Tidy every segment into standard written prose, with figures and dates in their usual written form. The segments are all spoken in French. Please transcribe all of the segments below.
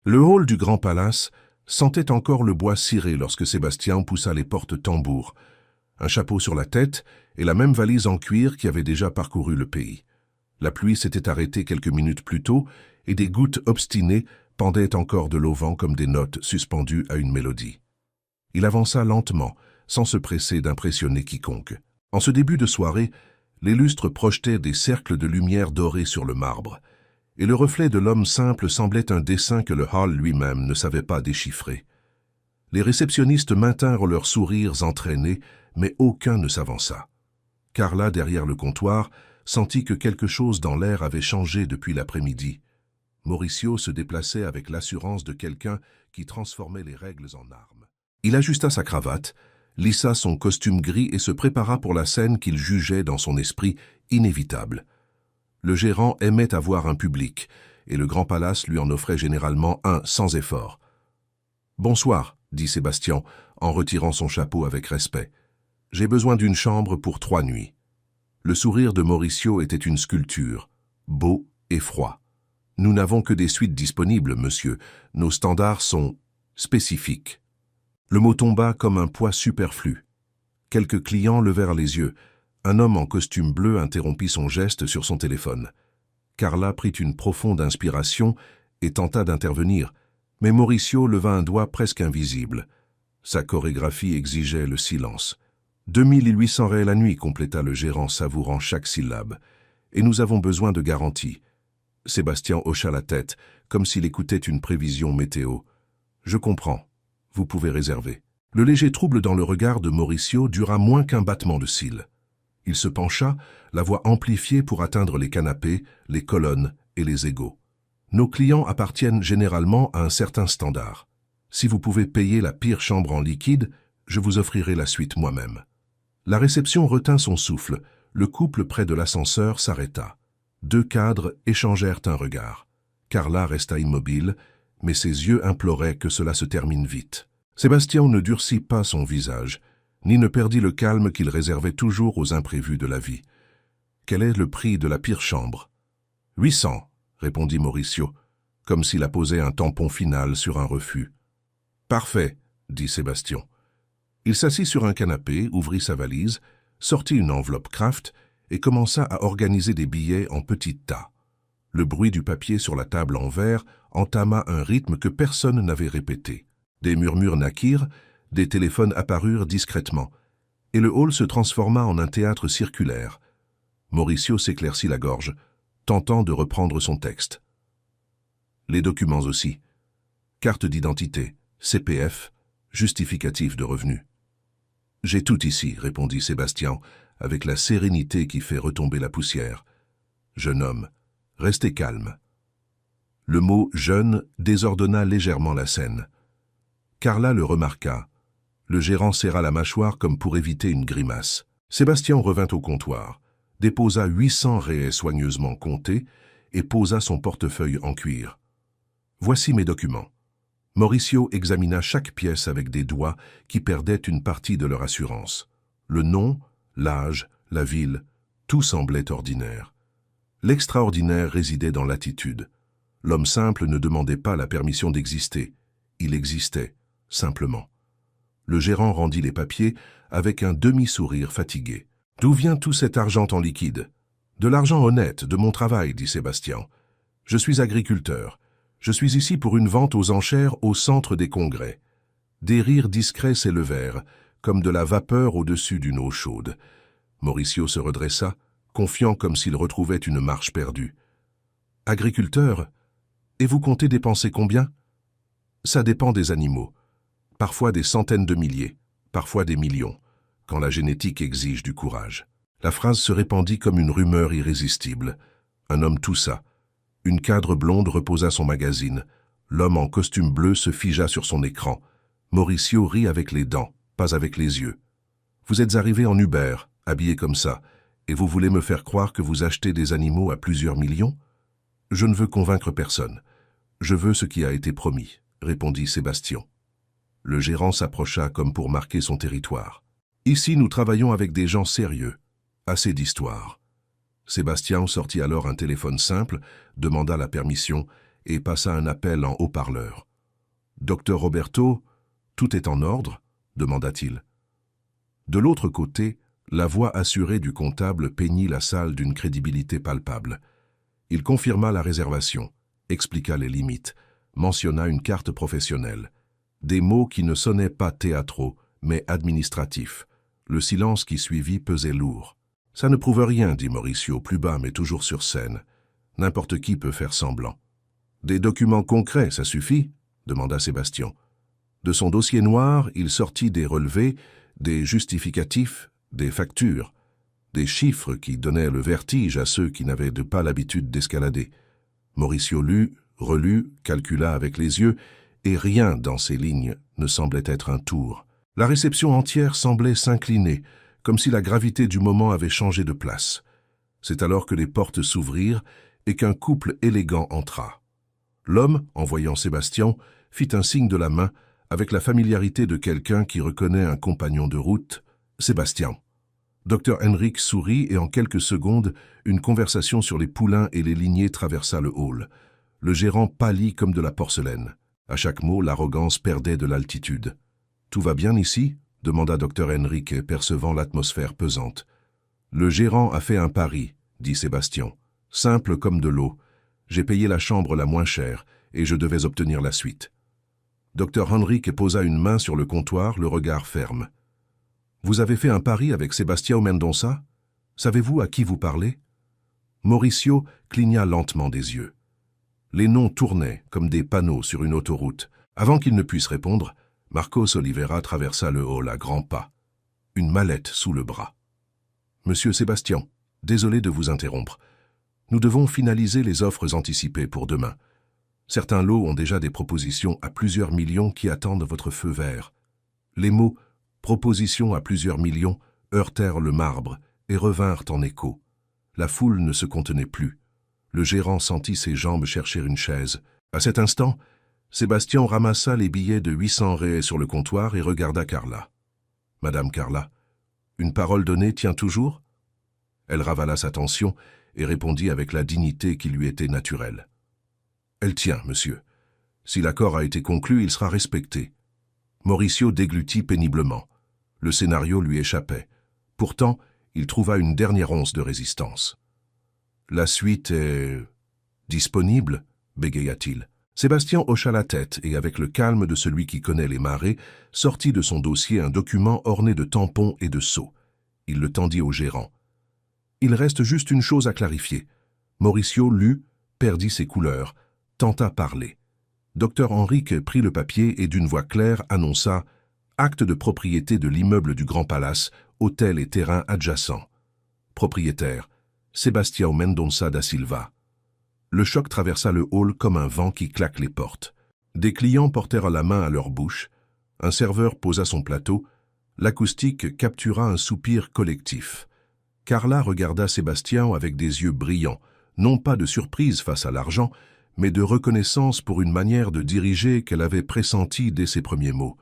Le hall du Grand Palace sentait encore le bois ciré lorsque Sébastien poussa les portes tambour, un chapeau sur la tête et la même valise en cuir qui avait déjà parcouru le pays. La pluie s'était arrêtée quelques minutes plus tôt et des gouttes obstinées pendaient encore de l'auvent comme des notes suspendues à une mélodie. Il avança lentement, sans se presser d'impressionner quiconque. En ce début de soirée, les lustres projetaient des cercles de lumière dorée sur le marbre, et le reflet de l'homme simple semblait un dessin que le hall lui-même ne savait pas déchiffrer. Les réceptionnistes maintinrent leurs sourires entraînés, mais aucun ne s'avança. Carla, derrière le comptoir, sentit que quelque chose dans l'air avait changé depuis l'après-midi. Mauricio se déplaçait avec l'assurance de quelqu'un qui transformait les règles en armes. Il ajusta sa cravate, lissa son costume gris et se prépara pour la scène qu'il jugeait dans son esprit inévitable. Le gérant aimait avoir un public, et le Grand Palace lui en offrait généralement un sans effort. « Bonsoir », dit Sébastien, en retirant son chapeau avec respect. « J'ai besoin d'une chambre pour 3 nuits. » Le sourire de Mauricio était une sculpture, beau et froid. « Nous n'avons que des suites disponibles, monsieur. Nos standards sont spécifiques. » Le mot tomba comme un poids superflu. Quelques clients levèrent les yeux. Un homme en costume bleu interrompit son geste sur son téléphone. Carla prit une profonde inspiration et tenta d'intervenir, mais Mauricio leva un doigt presque invisible. Sa chorégraphie exigeait le silence. 2800 réels la nuit, compléta le gérant savourant chaque syllabe. Et nous avons besoin de garanties. Sébastien hocha la tête, comme s'il écoutait une prévision météo. Je comprends. Vous pouvez réserver. Le léger trouble dans le regard de Mauricio dura moins qu'un battement de cils. Il se pencha, la voix amplifiée pour atteindre les canapés, les colonnes et les égaux. Nos clients appartiennent généralement à un certain standard. Si vous pouvez payer la pire chambre en liquide, je vous offrirai la suite moi-même. La réception retint son souffle. Le couple près de l'ascenseur s'arrêta. 2 cadres échangèrent un regard. Carla resta immobile, mais ses yeux imploraient que cela se termine vite. Sébastien ne durcit pas son visage, ni ne perdit le calme qu'il réservait toujours aux imprévus de la vie. Quel est le prix de la pire chambre? 800, répondit Mauricio, comme s'il apposait un tampon final sur un refus. Parfait, dit Sébastien. Il s'assit sur un canapé, ouvrit sa valise, sortit une enveloppe Kraft et commença à organiser des billets en petits tas. Le bruit du papier sur la table en verre entama un rythme que personne n'avait répété. Des murmures naquirent, des téléphones apparurent discrètement, et le hall se transforma en un théâtre circulaire. Mauricio s'éclaircit la gorge, tentant de reprendre son texte. Les documents aussi. Carte d'identité, CPF, justificatif de revenus. « J'ai tout ici, » répondit Sébastien, avec la sérénité qui fait retomber la poussière. « Jeune homme, restez calme. » Le mot « jeune » désordonna légèrement la scène. Carla le remarqua. Le gérant serra la mâchoire comme pour éviter une grimace. Sébastien revint au comptoir, déposa 800 réels soigneusement comptés et posa son portefeuille en cuir. « Voici mes documents. » Mauricio examina chaque pièce avec des doigts qui perdaient une partie de leur assurance. Le nom, l'âge, la ville, tout semblait ordinaire. L'extraordinaire résidait dans l'attitude. L'homme simple ne demandait pas la permission d'exister. Il existait, simplement. Le gérant rendit les papiers avec un demi-sourire fatigué. « D'où vient tout cet argent en liquide ?»« De l'argent honnête, de mon travail, » dit Sébastien. « Je suis agriculteur. Je suis ici pour une vente aux enchères au centre des congrès. » Des rires discrets s'élevèrent, comme de la vapeur au-dessus d'une eau chaude. Mauricio se redressa, confiant comme s'il retrouvait une marche perdue. « Agriculteur, et vous comptez dépenser combien ?»« Ça dépend des animaux. Parfois des centaines de milliers, parfois des millions, quand la génétique exige du courage. » La phrase se répandit comme une rumeur irrésistible. Un homme toussa. Une cadre blonde reposa son magazine. L'homme en costume bleu se figea sur son écran. Mauricio rit avec les dents, pas avec les yeux. « Vous êtes arrivé en Uber, habillé comme ça, et vous voulez me faire croire que vous achetez des animaux à plusieurs millions ? Je ne veux convaincre personne. Je veux ce qui a été promis, » répondit Sébastien. Le gérant s'approcha comme pour marquer son territoire. « Ici, nous travaillons avec des gens sérieux. Assez d'histoire. » Sébastien sortit alors un téléphone simple, demanda la permission et passa un appel en haut-parleur. « Docteur Roberto, tout est en ordre ?» demanda-t-il. De l'autre côté, la voix assurée du comptable peignit la salle d'une crédibilité palpable. Il confirma la réservation, expliqua les limites, mentionna une carte professionnelle. Des mots qui ne sonnaient pas théâtraux, mais administratifs. Le silence qui suivit pesait lourd. « Ça ne prouve rien, dit Mauricio, plus bas mais toujours sur scène. N'importe qui peut faire semblant. »« Des documents concrets, ça suffit ?» demanda Sébastien. De son dossier noir, il sortit des relevés, des justificatifs, des factures, des chiffres qui donnaient le vertige à ceux qui n'avaient pas l'habitude d'escalader. Mauricio lut, relut, calcula avec les yeux, et rien dans ces lignes ne semblait être un tour. La réception entière semblait s'incliner, comme si la gravité du moment avait changé de place. C'est alors que les portes s'ouvrirent et qu'un couple élégant entra. L'homme, en voyant Sébastien, fit un signe de la main avec la familiarité de quelqu'un qui reconnaît un compagnon de route. « Sébastien !» Dr Henrik sourit et en quelques secondes, une conversation sur les poulains et les lignées traversa le hall. Le gérant pâlit comme de la porcelaine. À chaque mot, l'arrogance perdait de l'altitude. « Tout va bien ici ?» demanda Dr Henrik, percevant l'atmosphère pesante. « Le gérant a fait un pari, » dit Sébastien. « Simple comme de l'eau. J'ai payé la chambre la moins chère et je devais obtenir la suite. » Dr Henrik posa une main sur le comptoir, le regard ferme. « Vous avez fait un pari avec Sébastien Mendonça? Savez-vous à qui vous parlez ?» Mauricio cligna lentement des yeux. Les noms tournaient comme des panneaux sur une autoroute. Avant qu'il ne puisse répondre, Marcos Oliveira traversa le hall à grands pas, une mallette sous le bras. « Monsieur Sébastien, désolé de vous interrompre. Nous devons finaliser les offres anticipées pour demain. Certains lots ont déjà des propositions à plusieurs millions qui attendent votre feu vert. » Les mots « propositions à plusieurs millions » heurtèrent le marbre et revinrent en écho. La foule ne se contenait plus. Le gérant sentit ses jambes chercher une chaise. À cet instant, Sébastien ramassa les billets de 800 réals sur le comptoir et regarda Carla. « Madame Carla, une parole donnée tient toujours ?» Elle ravala sa tension et répondit avec la dignité qui lui était naturelle. « Elle tient, monsieur. Si l'accord a été conclu, il sera respecté. » Mauricio déglutit péniblement. Le scénario lui échappait. Pourtant, il trouva une dernière once de résistance. « La suite est... disponible ?» bégaya-t-il. Sébastien hocha la tête et, avec le calme de celui qui connaît les marées, sortit de son dossier un document orné de tampons et de sceaux. Il le tendit au gérant. « Il reste juste une chose à clarifier. » Mauricio lut, perdit ses couleurs, tenta parler. Dr Henrik prit le papier et d'une voix claire annonça « Acte de propriété de l'immeuble du Grand Palace, hôtel et terrain adjacents. Propriétaire, Sébastien Mendonça da Silva. » Le choc traversa le hall comme un vent qui claque les portes. Des clients portèrent la main à leur bouche. Un serveur posa son plateau. L'acoustique captura un soupir collectif. Carla regarda Sébastien avec des yeux brillants, non pas de surprise face à l'argent, mais de reconnaissance pour une manière de diriger qu'elle avait pressentie dès ses premiers mots.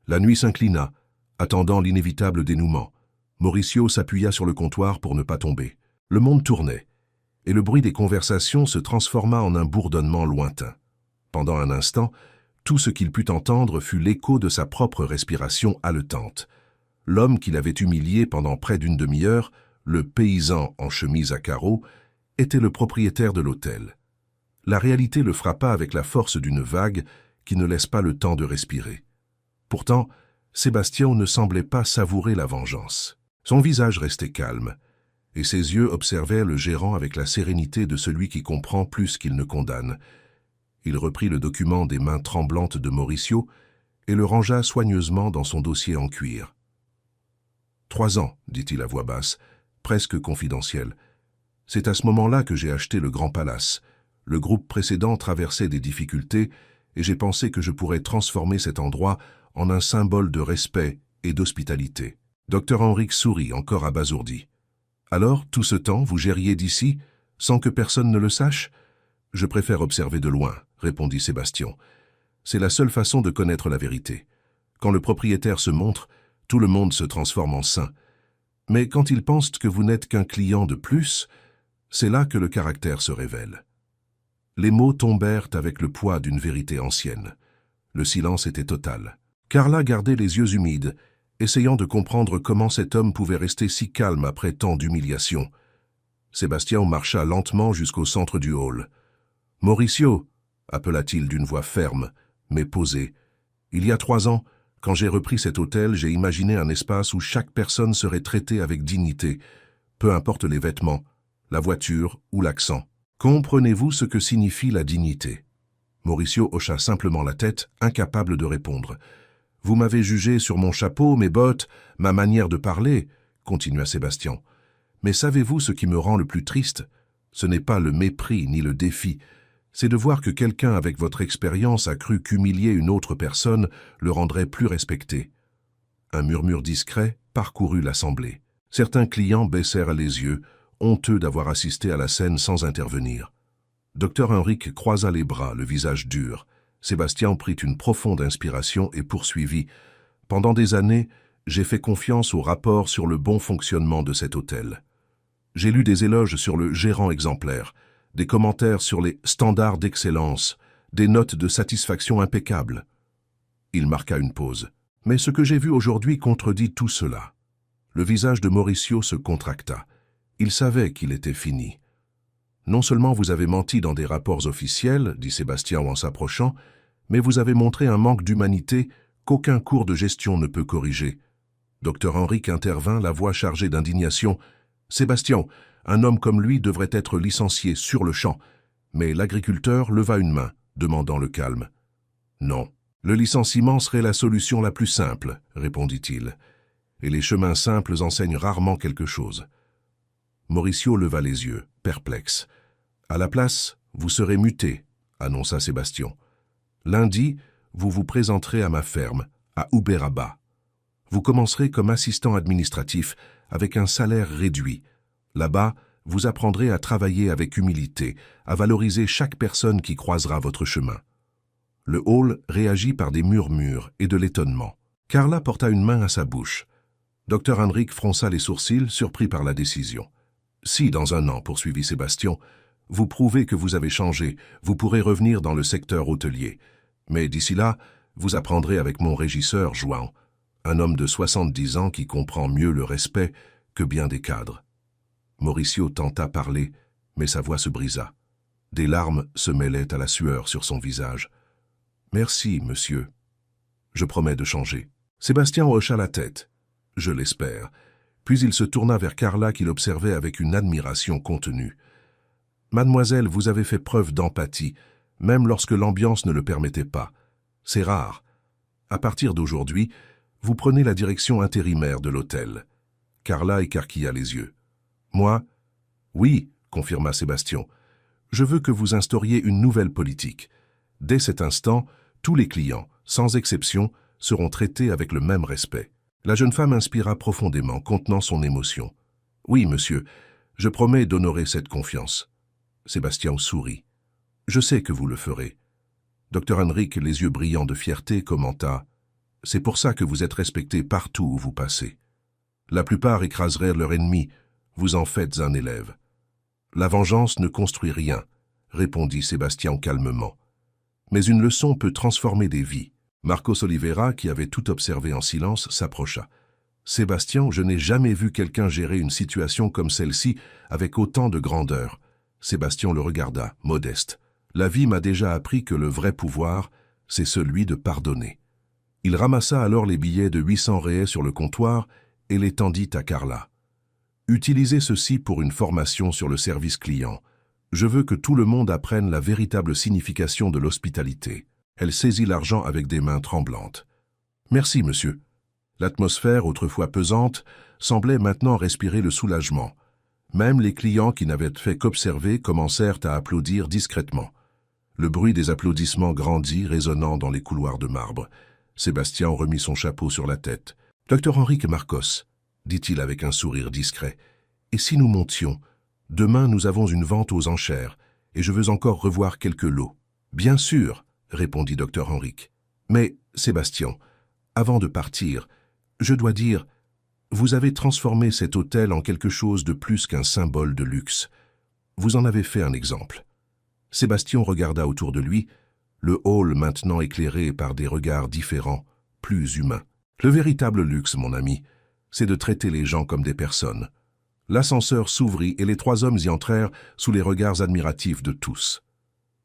La nuit s'inclina, attendant l'inévitable dénouement. Mauricio s'appuya sur le comptoir pour ne pas tomber. Le monde tournait, et le bruit des conversations se transforma en un bourdonnement lointain. Pendant un instant, tout ce qu'il put entendre fut l'écho de sa propre respiration haletante. L'homme qu'il avait humilié pendant près d'une demi-heure, le paysan en chemise à carreaux, était le propriétaire de l'hôtel. La réalité le frappa avec la force d'une vague qui ne laisse pas le temps de respirer. Pourtant, Sébastien ne semblait pas savourer la vengeance. Son visage restait calme, et ses yeux observaient le gérant avec la sérénité de celui qui comprend plus qu'il ne condamne. Il reprit le document des mains tremblantes de Mauricio et le rangea soigneusement dans son dossier en cuir. « 3 ans, dit-il à voix basse, presque confidentielle. C'est à ce moment-là que j'ai acheté le Grand Palace. Le groupe précédent traversait des difficultés et j'ai pensé que je pourrais transformer cet endroit en un symbole de respect et d'hospitalité. » Dr Henrik sourit, encore abasourdi. « Alors, tout ce temps, vous gériez d'ici, sans que personne ne le sache ?»« Je préfère observer de loin, » répondit Sébastien. « C'est la seule façon de connaître la vérité. Quand le propriétaire se montre, tout le monde se transforme en saint. Mais quand il pense que vous n'êtes qu'un client de plus, c'est là que le caractère se révèle. » Les mots tombèrent avec le poids d'une vérité ancienne. Le silence était total. Carla gardait les yeux humides, essayant de comprendre comment cet homme pouvait rester si calme après tant d'humiliations. Sébastien marcha lentement jusqu'au centre du hall. « Mauricio » appela-t-il d'une voix ferme, mais posée. « Il y a 3 ans, quand j'ai repris cet hôtel, j'ai imaginé un espace où chaque personne serait traitée avec dignité, peu importe les vêtements, la voiture ou l'accent. Comprenez-vous ce que signifie la dignité ?» Mauricio hocha simplement la tête, incapable de répondre. « Vous m'avez jugé sur mon chapeau, mes bottes, ma manière de parler, » continua Sébastien. « Mais savez-vous ce qui me rend le plus triste? Ce n'est pas le mépris ni le défi, c'est de voir que quelqu'un avec votre expérience a cru qu'humilier une autre personne le rendrait plus respecté. » Un murmure discret parcourut l'assemblée. Certains clients baissèrent les yeux, honteux d'avoir assisté à la scène sans intervenir. Dr Henrique croisa les bras, le visage dur. Sébastien prit une profonde inspiration et poursuivit. « Pendant des années, j'ai fait confiance au rapport sur le bon fonctionnement de cet hôtel. J'ai lu des éloges sur le gérant exemplaire, des commentaires sur les standards d'excellence, des notes de satisfaction impeccables. » Il marqua une pause. « Mais ce que j'ai vu aujourd'hui contredit tout cela. » Le visage de Mauricio se contracta. Il savait qu'il était fini. « Non seulement vous avez menti dans des rapports officiels, dit Sébastien en s'approchant, mais vous avez montré un manque d'humanité qu'aucun cours de gestion ne peut corriger. » Dr Henrique intervint, la voix chargée d'indignation. « Sébastien, un homme comme lui devrait être licencié sur le champ. » Mais l'agriculteur leva une main, demandant le calme. « Non, le licenciement serait la solution la plus simple, » répondit-il. « Et les chemins simples enseignent rarement quelque chose. » Mauricio leva les yeux, perplexe. « À la place, vous serez muté, » annonça Sébastien. « Lundi, vous vous présenterez à ma ferme, à Uberaba. Vous commencerez comme assistant administratif, avec un salaire réduit. Là-bas, vous apprendrez à travailler avec humilité, à valoriser chaque personne qui croisera votre chemin. » Le hall réagit par des murmures et de l'étonnement. Carla porta une main à sa bouche. Dr Henrique fronça les sourcils, surpris par la décision. « Si, dans 1 an, poursuivit Sébastien, vous prouvez que vous avez changé, vous pourrez revenir dans le secteur hôtelier. Mais d'ici là, vous apprendrez avec mon régisseur, João, un homme de 70 ans qui comprend mieux le respect que bien des cadres. » Mauricio tenta parler, mais sa voix se brisa. Des larmes se mêlaient à la sueur sur son visage. « Merci, monsieur. Je promets de changer. » Sébastien hocha la tête. « Je l'espère. » Puis il se tourna vers Carla qu'il observait avec une admiration contenue. « Mademoiselle, vous avez fait preuve d'empathie, même lorsque l'ambiance ne le permettait pas. C'est rare. À partir d'aujourd'hui, vous prenez la direction intérimaire de l'hôtel. » Carla écarquilla les yeux. « Moi ? » ?»« Oui, » confirma Sébastien. « Je veux que vous instauriez une nouvelle politique. Dès cet instant, tous les clients, sans exception, seront traités avec le même respect. » La jeune femme inspira profondément, contenant son émotion. « Oui, monsieur, je promets d'honorer cette confiance. » Sébastien sourit. « Je sais que vous le ferez. » Dr Henrique, les yeux brillants de fierté, commenta. « C'est pour ça que vous êtes respecté partout où vous passez. La plupart écraseraient leur ennemi, vous en faites un élève. »« La vengeance ne construit rien, » répondit Sébastien calmement. « Mais une leçon peut transformer des vies. » Marcos Oliveira, qui avait tout observé en silence, s'approcha. « Sébastien, je n'ai jamais vu quelqu'un gérer une situation comme celle-ci avec autant de grandeur. » Sébastien le regarda, modeste. « La vie m'a déjà appris que le vrai pouvoir, c'est celui de pardonner. » Il ramassa alors les billets de 800 réais sur le comptoir et les tendit à Carla. « Utilisez ceci pour une formation sur le service client. Je veux que tout le monde apprenne la véritable signification de l'hospitalité. » Elle saisit l'argent avec des mains tremblantes. « Merci, monsieur. » L'atmosphère, autrefois pesante, semblait maintenant respirer le soulagement. Même les clients qui n'avaient fait qu'observer commencèrent à applaudir discrètement. Le bruit des applaudissements grandit, résonnant dans les couloirs de marbre. Sébastien remit son chapeau sur la tête. « Dr Henrique Marcos, » dit-il avec un sourire discret, « et si nous montions? Demain, nous avons une vente aux enchères, et je veux encore revoir quelques lots. »« Bien sûr, » répondit Dr Henrique. « Mais, Sébastien, avant de partir, je dois dire, vous avez transformé cet hôtel en quelque chose de plus qu'un symbole de luxe. Vous en avez fait un exemple. Sébastien regarda autour de lui, le hall maintenant éclairé par des regards différents, plus humains. Le véritable luxe, mon ami, c'est de traiter les gens comme des personnes. L'ascenseur s'ouvrit et les 3 hommes y entrèrent sous les regards admiratifs de tous.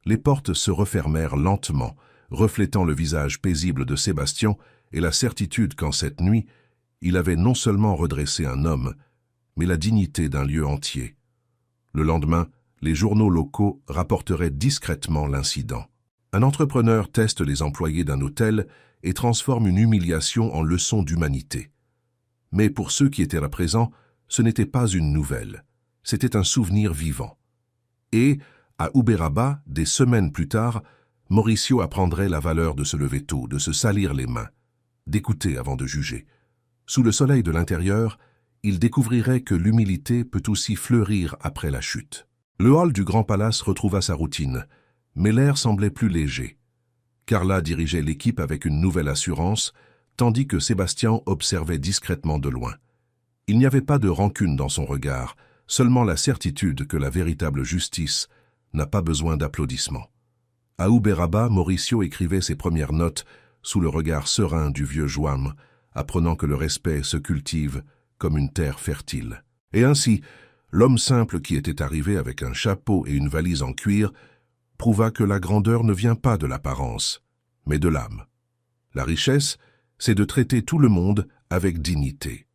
Les portes se refermèrent lentement, reflétant le visage paisible de Sébastien et la certitude qu'en cette nuit, il avait non seulement redressé un homme, mais la dignité d'un lieu entier. Le lendemain, les journaux locaux rapporteraient discrètement l'incident. Un entrepreneur teste les employés d'un hôtel et transforme une humiliation en leçon d'humanité. Mais pour ceux qui étaient là présents, ce n'était pas une nouvelle, c'était un souvenir vivant. Et, à Uberaba, des semaines plus tard, Mauricio apprendrait la valeur de se lever tôt, de se salir les mains, d'écouter avant de juger. Sous le soleil de l'intérieur, il découvrirait que l'humilité peut aussi fleurir après la chute. Le hall du Grand Palace retrouva sa routine, mais l'air semblait plus léger. Carla dirigeait l'équipe avec une nouvelle assurance, tandis que Sébastien observait discrètement de loin. Il n'y avait pas de rancune dans son regard, seulement la certitude que la véritable justice n'a pas besoin d'applaudissements. À Uberaba, Mauricio écrivait ses premières notes sous le regard serein du vieux Joam, apprenant que le respect se cultive comme une terre fertile. Et ainsi, l'homme simple qui était arrivé avec un chapeau et une valise en cuir prouva que la grandeur ne vient pas de l'apparence, mais de l'âme. La richesse, c'est de traiter tout le monde avec dignité.